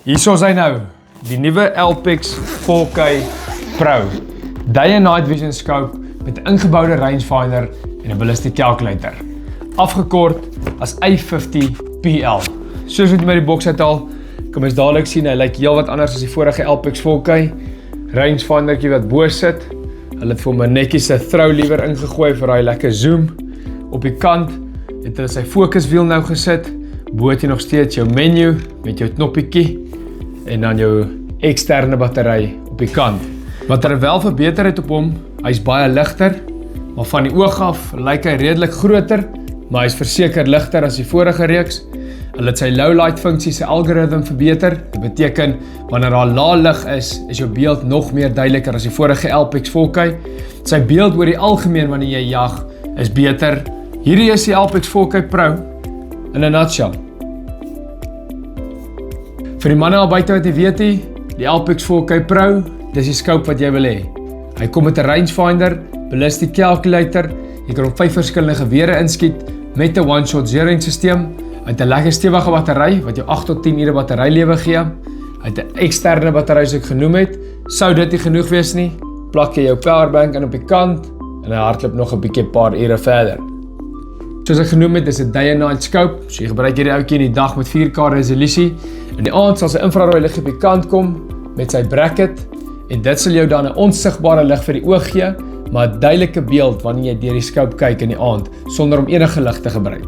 Hierso is hy nou, die nuwe Alpix 4K Pro. Day and Night Vision Scope met 'n ingeboude rangefinder en 'n ballistic calculator. Afgekort as A50PL. Soos wat jy met die boks uithaal, kan mens dadelik sien hy lyk heel wat anders as die vorige Alpix 4K. Rangefindertjie wat bo sit. Hulle het vir hom 'n netjies 'n throw lever ingegooi vir daai lekker zoom. Op die kant het hulle sy fokuswiel nou gesit. Bo het jy nog steeds jou menu met jou knoppietjie en dan jou eksterne battery op die kant. Wat hulle wel verbeter het op hom, hy's baie ligter, maar van die oog af lyk hy redelik groter, maar hy's verseker ligter as die vorige reeks. Hulle het sy low light funksie se algoritme verbeter. Dit beteken wanneer daar lae lig is jou beeld nog meer duideliker as die vorige Alpix 4K. Sy beeld oor die algemeen wanneer jy jag is beter. Hierdie is die Alpix 4K Pro in 'n nutshell. Vir die manne al buite wat jy weet die Alpix 4K Pro, dis die scope wat jy wil hê. Hy kom met 'n rangefinder, ballistic calculator, jy kan op 5 verskillende gewere inskiet met 'n one-shot zeroing stelsel. Hy het 'n lekker stewige battery wat jou 8 tot 10 ure batterylewe gee. Hy het 'n eksterne battery soos ek genoem het. Sou dit nie genoeg wees nie, plak jy jou powerbank in op die kant en hy hardloop nog 'n bietjie paar ure verder. Soos ek genoem het, dis 'n day and night scope. So jy gebruik hierdie ouetjie in die dag met 4K resolusie. In die aand sal sy infrarooi lig op die kant kom met sy bracket en dit sal jou dan 'n onsigbare lig vir die oog gee, maar 'n duidelike beeld wanneer jy deur die scope kyk in die aand sonder om enige lig te gebruik.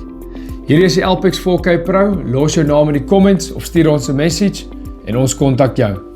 Hierdie is die Alpix 4K Pro. Los jou naam in die comments of stuur ons 'n message en ons kontak jou.